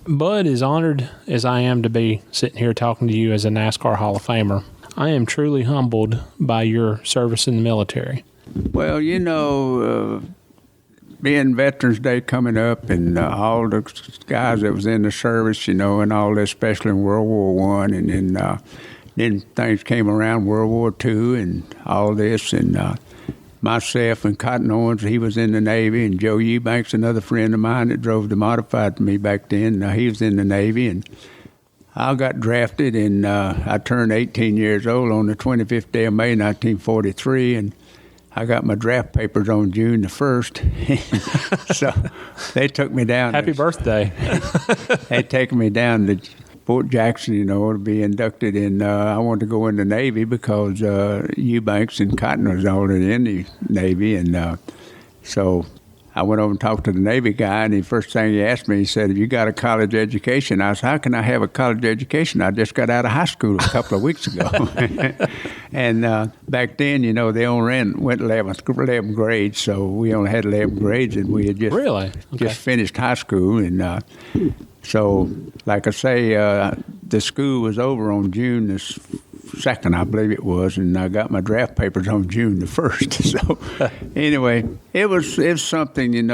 Bud, as honored as I am to be sitting here talking to you as a NASCAR Hall of Famer, I am truly humbled by your service in the military. Well, being Veterans Day coming up and all the guys that was in the service, and all this, especially in World War I, and then things came around, World War II and all this, and myself and Cotton Owens, he was in the Navy, and Joe Eubanks, another friend of mine that drove the modified to me back then, he was in the Navy, and I got drafted, and I turned 18 years old on the 25th day of May, 1943, and I got my draft papers on June the 1st. So they took me down. Happy birthday. They taken me down to Fort Jackson, to be inducted in. I wanted to go in the Navy because Eubanks and Cotton was already in the Navy. And so I went over and talked to the Navy guy, and the first thing he asked me, he said, "Have you got a college education?" I said, "How can I have a college education? I just got out of high school a couple of weeks ago." And back then, they only went 11 grades, so we only had 11 grades, and we had just Really? Okay. just finished high school. And so, like I say, the school was over on June the 2nd, I believe it was, and I got my draft papers on June the 1st. So anyway, it was something, and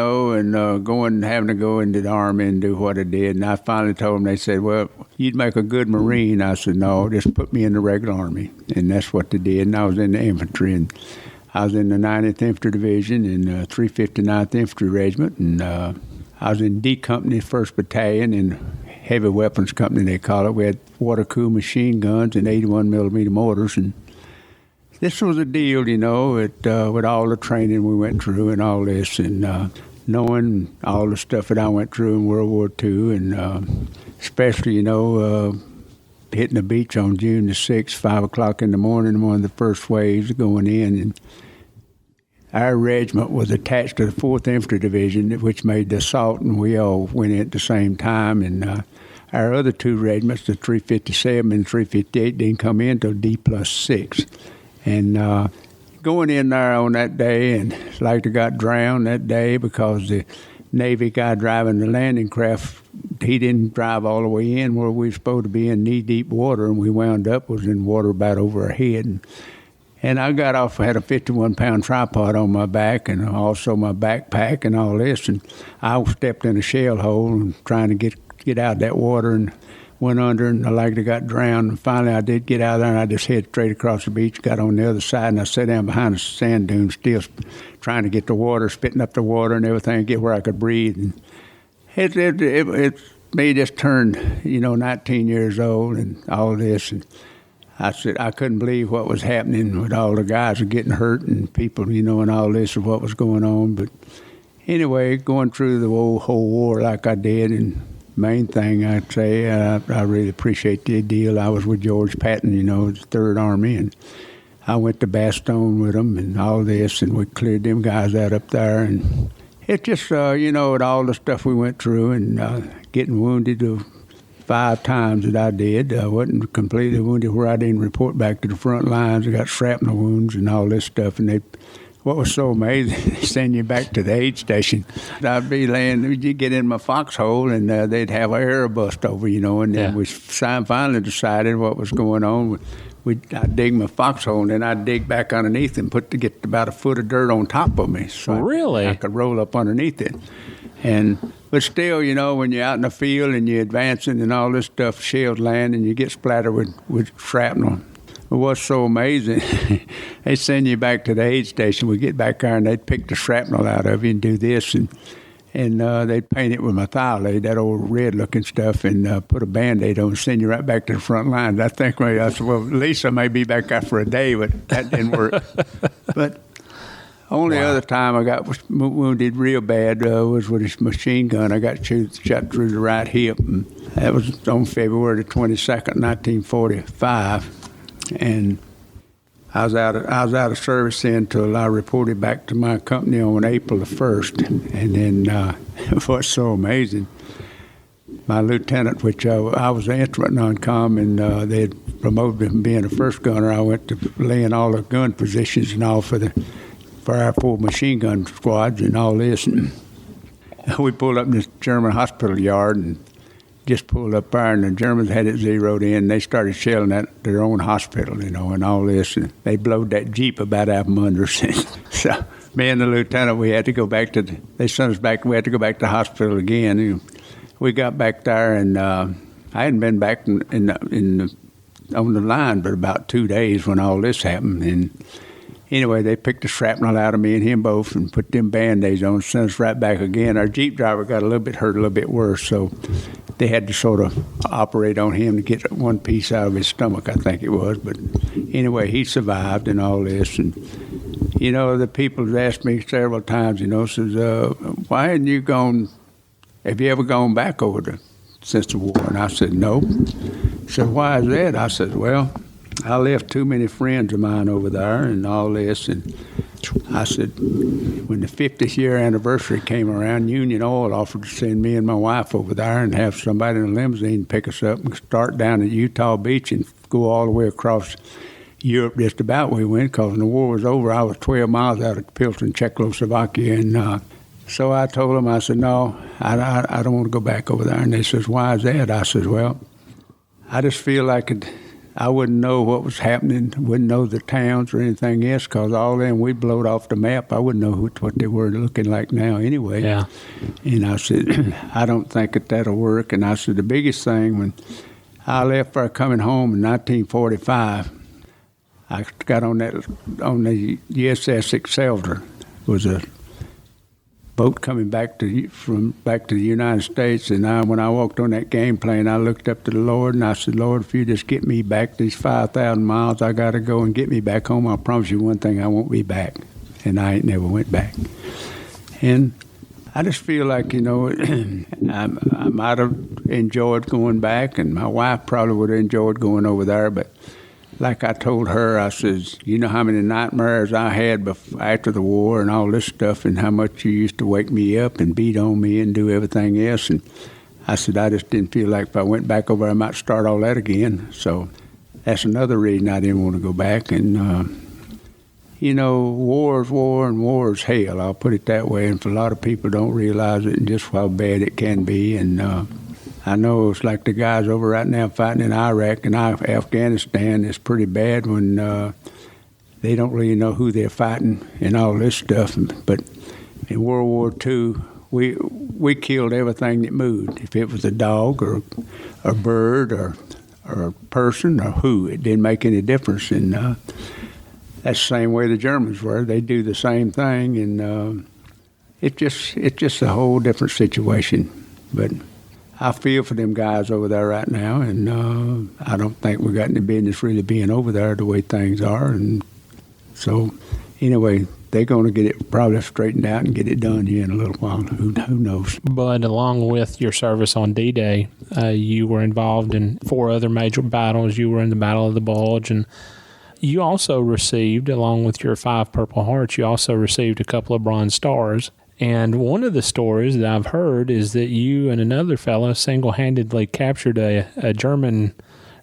having to go into the Army and do what I did. And I finally told them, they said, "Well, you'd make a good Marine." I said, "No, just put me in the regular Army." And that's what they did. And I was in the infantry, and I was in the 90th Infantry Division and 359th Infantry Regiment, and I was in D Company, 1st Battalion, and Heavy Weapons Company, they call it. We had water-cooled machine guns and 81-millimeter mortars, and this was a deal, with all the training we went through and all this, and knowing all the stuff that I went through in World War II, and especially, hitting the beach on June the 6th, 5 o'clock in the morning, one of the first waves going in, and our regiment was attached to the 4th Infantry Division, which made the assault, and we all went in at the same time. And our other two regiments, the 357 and 358, didn't come in until D+6. And going in there on that day, and it's like they got drowned that day because the Navy guy driving the landing craft, he didn't drive all the way in where we were supposed to be in knee-deep water, and we wound up was in water about over our head. And I got off, I had a 51-pound tripod on my back and also my backpack and all this. And I stepped in a shell hole and trying to get out of that water and went under, and I like to got drowned. And finally I did get out of there, and I just headed straight across the beach, got on the other side, and I sat down behind a sand dune still trying to get the water, spitting up the water and everything, get where I could breathe. And it me just turned, 19 years old and all this. And I said I couldn't believe what was happening with all the guys were getting hurt and people, and all this of what was going on. But anyway, going through the whole war like I did, and main thing I'd say, I really appreciate the deal. I was with George Patton, the 3rd Army, and I went to Bastogne with them and all this, and we cleared them guys out up there. And it just, with all the stuff we went through and getting wounded 5 times that I did. I wasn't completely wounded where I didn't report back to the front lines. I got shrapnel wounds and all this stuff. And what was so amazing, they send you back to the aid station. I'd be laying, you'd get in my foxhole, and they'd have an air bust over, and then we finally decided what was going on. I'd dig my foxhole, and then I'd dig back underneath and get about a foot of dirt on top of me. So really? I could roll up underneath it. But still, when you're out in the field and you're advancing and all this stuff, shells land and you get splattered with shrapnel. It was so amazing. They send you back to the aid station. We get back there and they'd pick the shrapnel out of you and do this, and they'd paint it with methylate, that old red-looking stuff, and put a Band-Aid on and send you right back to the front lines. I think I said, well, at least I may be back there for a day, but that didn't work. But only other time I got wounded real bad was with this machine gun. I got shot through the right hip, and that was on February the 22nd, 1945. And I was out of service then until I reported back to my company on April the 1st. And then it was so amazing. My lieutenant, which I was an instrument non-com, and they had promoted me from being a first gunner. I went to laying all the gun positions and all for our 4 machine gun squads and all this. And we pulled up in this German hospital yard, and just pulled up there, and the Germans had it zeroed in. They started shelling at their own hospital, and all this. And they blowed that Jeep about out from under us. So me and the lieutenant, we had to go back to. They sent us back. We had to go back to the hospital again. And we got back there, and I hadn't been back on the line but about 2 days when all this happened. And anyway, they picked the shrapnel out of me and him both and put them Band-Aids on and sent us right back again. Our Jeep driver got a little bit hurt, a little bit worse, so they had to sort of operate on him to get one piece out of his stomach, I think it was. But anyway, he survived and all this. And, the people have asked me several times, says, why hadn't you gone, have you ever gone back over there since the war? And I said, no. He said, why is that? I said, well, I left too many friends of mine over there and all this. And I said, when the 50th year anniversary came around, Union Oil offered to send me and my wife over there and have somebody in a limousine pick us up and start down at Utah Beach and go all the way across Europe just about we went, because when the war was over, I was 12 miles out of Pilsen, Czechoslovakia. And so I told them, I said, no, I don't want to go back over there. And they says, why is that? I said, well, I just feel like I wouldn't know what was happening, wouldn't know the towns or anything else, because all them we blowed off the map. I wouldn't know what they were looking like now anyway. Yeah. And I said, I don't think that'll work. And I said, the biggest thing, when I left for coming home in 1945, I got on the USS Excelsior. It was a boat coming back to the United States, and when I walked on that game plane, I looked up to the Lord and I said, Lord, if you just get me back these 5,000 miles I got to go and get me back home, I promise you one thing, I won't be back. And I ain't never went back. And I just feel like, I might have enjoyed going back, and my wife probably would have enjoyed going over there, but like I told her, I says, you know how many nightmares I had after the war and all this stuff, and how much you used to wake me up and beat on me and do everything else. And I said, I just didn't feel like if I went back over, I might start all that again. So that's another reason I didn't want to go back. And, war is war and war is hell. I'll put it that way. And for a lot of people don't realize it and just how bad it can be. And I know it's like the guys over right now fighting in Iraq and Afghanistan. It's pretty bad when they don't really know who they're fighting and all this stuff. But in World War II, we killed everything that moved. If it was a dog or a bird or a person or who, it didn't make any difference. And that's the same way the Germans were. They do the same thing, and it's just a whole different situation. But I feel for them guys over there right now, and I don't think we got any business really being over there the way things are. And so, anyway, they're going to get it probably straightened out and get it done here in a little while. Who knows? But along with your service on D-Day, you were involved in 4 other major battles. You were in the Battle of the Bulge, and you also received, along with your 5 Purple Hearts, you also received a couple of Bronze Stars. And one of the stories that I've heard is that you and another fellow single-handedly captured a German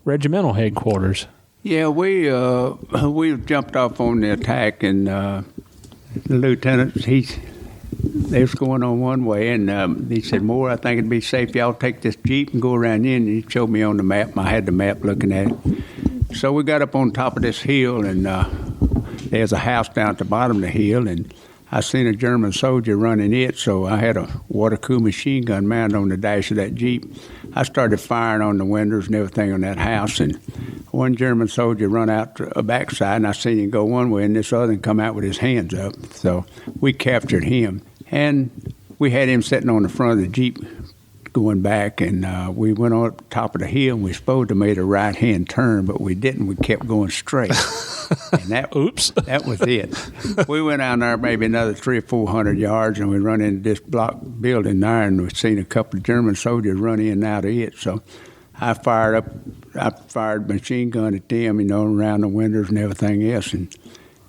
regimental headquarters. Yeah, we jumped off on the attack, and the lieutenant, they was going on one way, and he said, Moore, I think it'd be safe y'all take this Jeep and go around in. And he showed me on the map, and I had the map looking at it. So we got up on top of this hill, and there's a house down at the bottom of the hill, and I seen a German soldier running it, so I had a water-cooled machine gun mounted on the dash of that Jeep. I started firing on the windows and everything on that house, and one German soldier run out the backside, and I seen him go one way, and this other one come out with his hands up. So we captured him, and we had him sitting on the front of the Jeep going back, and we went on up the top of the hill, and we supposed to made a right-hand turn, but we didn't. We kept going straight. And that was it. We went down there maybe another 300 or 400 yards, and we run into this block building there, and we seen a couple of German soldiers run in and out of it. So I fired a machine gun at them, around the windows and everything else. And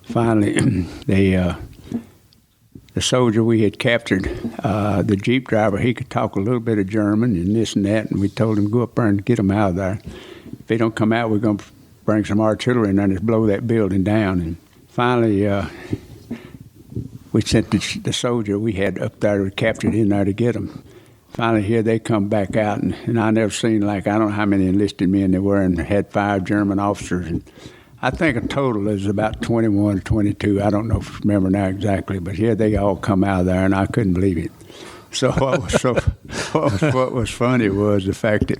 finally, the soldier we had captured, the Jeep driver, he could talk a little bit of German and this and that, and we told him go up there and get them out of there. If they don't come out, we're going to bring some artillery and then just blow that building down. And finally, we sent the soldier we had up there, we captured in there to get him. finally here they come back out, and I never seen, like, I don't know how many enlisted men there were, and had 5 German officers, and I think a total is about 21 or 22. I don't know, remember now exactly, but here they all come out of there, and I couldn't believe it. So what was funny was the fact that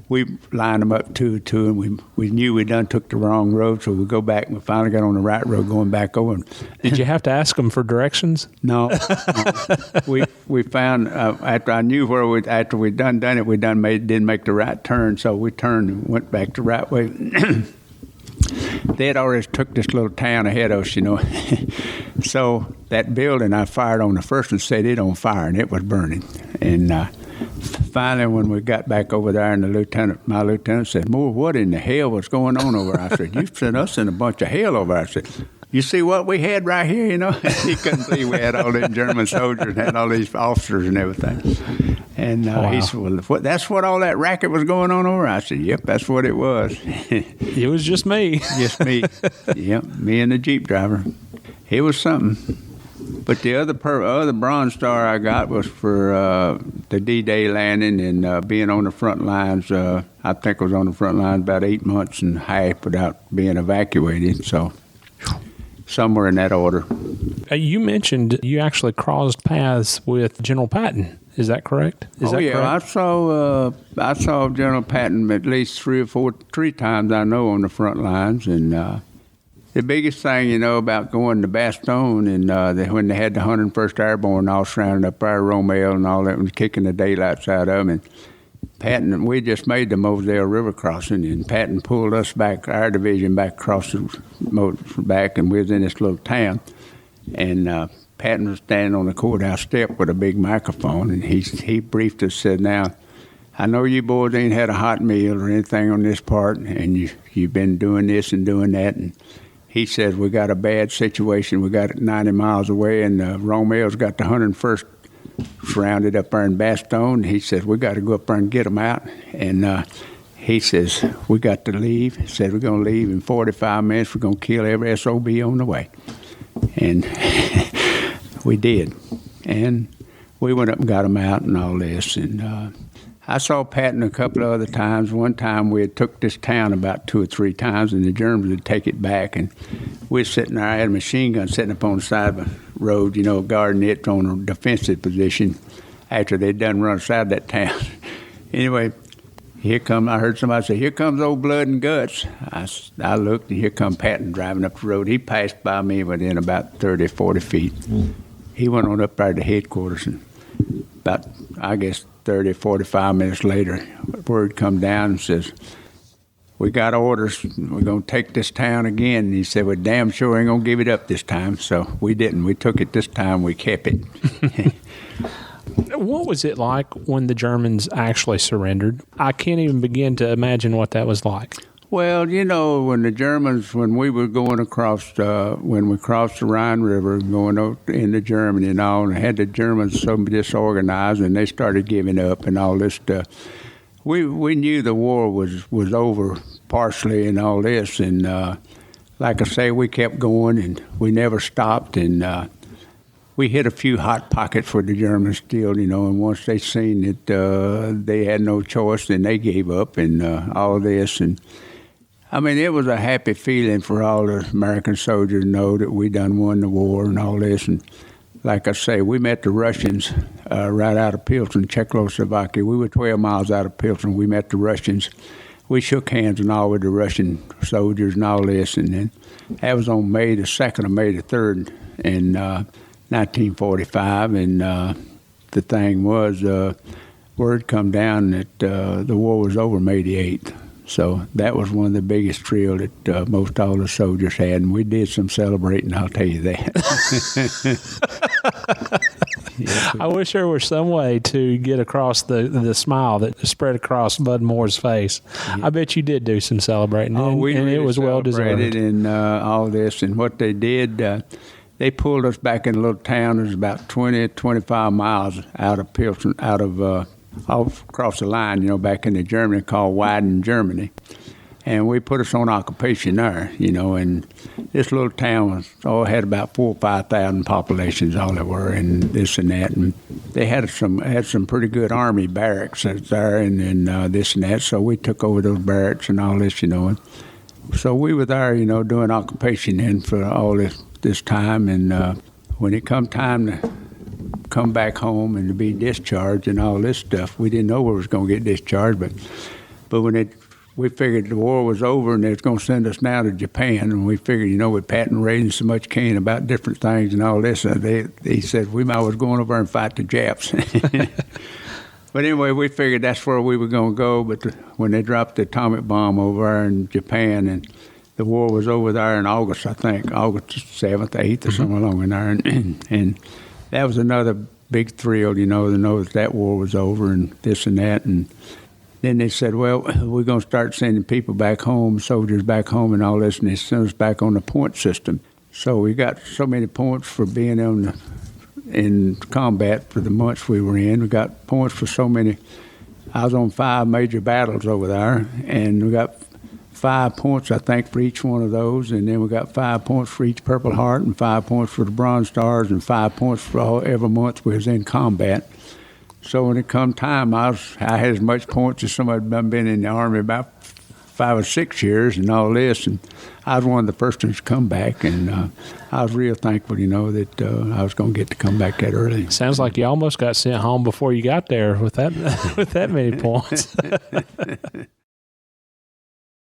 we lined them up 2 2, and we knew we done took the wrong road, so we go back, and we finally got on the right road going back over. Did you have to ask them for directions? No. We found, after I knew after we'd done it, didn't make the right turn, so we turned and went back the right way. They had already took this little town ahead of us, you know. So that building I fired on the first one set it on fire, and it was burning. And finally, when we got back over there, and my lieutenant said, "Moore, what in the hell was going on over there?" I said, "You sent us in a bunch of hell over there." I said, "You see what we had right here, you know?" He couldn't believe we had all these German soldiers and had all these officers and everything. And he said, "Well, that's what all that racket was going on over?" I said, "Yep, that's what it was." It was just me. Just me. Yep, me and the Jeep driver. It was something. But the other Bronze Star I got was for the D-Day landing and being on the front lines. I think I was on the front lines about 8 months and a half without being evacuated. So somewhere in that order. You mentioned you actually crossed paths with General Patton. Is that correct? Correct? I saw General Patton at least 3 times I know on the front lines, and the biggest thing, you know, about going to Bastogne and when they had the 101st Airborne all surrounded up there, Romeo and all that, was kicking the daylights out of them. And Patton, we just made the Moselle River crossing, and Patton pulled us back, our division, back across the back, and we was in this little town. And Patton was standing on the courthouse step with a big microphone, and he briefed us, said, "Now, I know you boys ain't had a hot meal or anything on this part, and you've been doing this and doing that." And he said, "We got a bad situation. We got it 90 miles away, and Romeo's got the 101st surrounded up there in Bastogne." He says, "We got to go up there and get them out." And he says, "We got to leave." He said, "We're going to leave in 45 minutes. We're going to kill every SOB on the way." And we did. And we went up and got them out and all this. And I saw Patton a couple of other times. One time we had took this town about 2 or 3 times, and the Germans would take it back. And we were sitting there. I had a machine gun sitting up on the side of the road, you know, guarding it on a defensive position after they'd done run aside that town. Anyway, I heard somebody say, "Here comes old Blood and Guts." I looked, and here come Patton driving up the road. He passed by me within about 30 or 40 feet. He went on up there to headquarters, and about, I guess, 30, 45 minutes later, word come down and says, "We got orders. We're going to take this town again." And he said, "We're damn sure ain't going to give it up this time." So we didn't. We took it this time. We kept it. What was it like when the Germans actually surrendered? I can't even begin to imagine what that was like. Well, you know, when we were going across, when we crossed the Rhine River, going into Germany and all, and had the Germans so disorganized, and they started giving up and all this stuff, we knew the war was over partially and all this, and like I say, we kept going, and we never stopped, and we hit a few hot pockets for the Germans still, you know, and once they seen that they had no choice, then they gave up and all this, and I mean, it was a happy feeling for all the American soldiers to know that we done won the war and all this. And like I say, we met the Russians right out of Pilsen, Czechoslovakia. We were 12 miles out of Pilsen. We met the Russians. We shook hands and all with the Russian soldiers and all this. And then that was on May the 2nd or May the 3rd in 1945. And the thing was, word come down that the war was over May the 8th. So that was one of the biggest thrills that most all the soldiers had, and we did some celebrating, I'll tell you that. Yes, I wish there were some way to get across the smile that spread across Bud Moore's face. Yeah. I bet you did do some celebrating, and really it was well deserved. And all this, and what they did, they pulled us back in a little town that was about 20, 25 miles out of Pilsen, across the line, you know, back into Germany, called Weiden, Germany. And we put us on occupation there, and this little town had about 4,000 or 5,000 populations, all there were, and this and that. And they had some pretty good Army barracks there, and this and that. So we took over those barracks and all this, And so we were there, doing occupation then for all this time. And when it come time to come back home and to be discharged and all this stuff, we didn't know we was going to get discharged, but when we figured the war was over and they was going to send us now to Japan, and we figured, with Patton raising so much cane about different things and all this, they said we might as well go over and fight the Japs. But anyway, we figured that's where we were going to go. But when they dropped the atomic bomb over there in Japan, and the war was over there in August, I think, August 7th, 8th, or somewhere along in there, and that was another big thrill, to know that war was over and this and that. And then they said, well, we're going to start sending people back home, soldiers back home and all this, and they sent us back on the point system. So we got so many points for being in combat for the months we were in. We got points for so many. I was on 5 major battles over there, and we got 5 points, I think, for each one of those. And then we got 5 points for each Purple Heart, and 5 points for the Bronze Stars, and 5 points for every month we was in combat. So when it come time, I had as much points as somebody had been in the Army about 5 or 6 years and all this, and I was one of the first ones to come back, and I was real thankful, that I was going to get to come back that early. Sounds like you almost got sent home before you got there with that with that many points.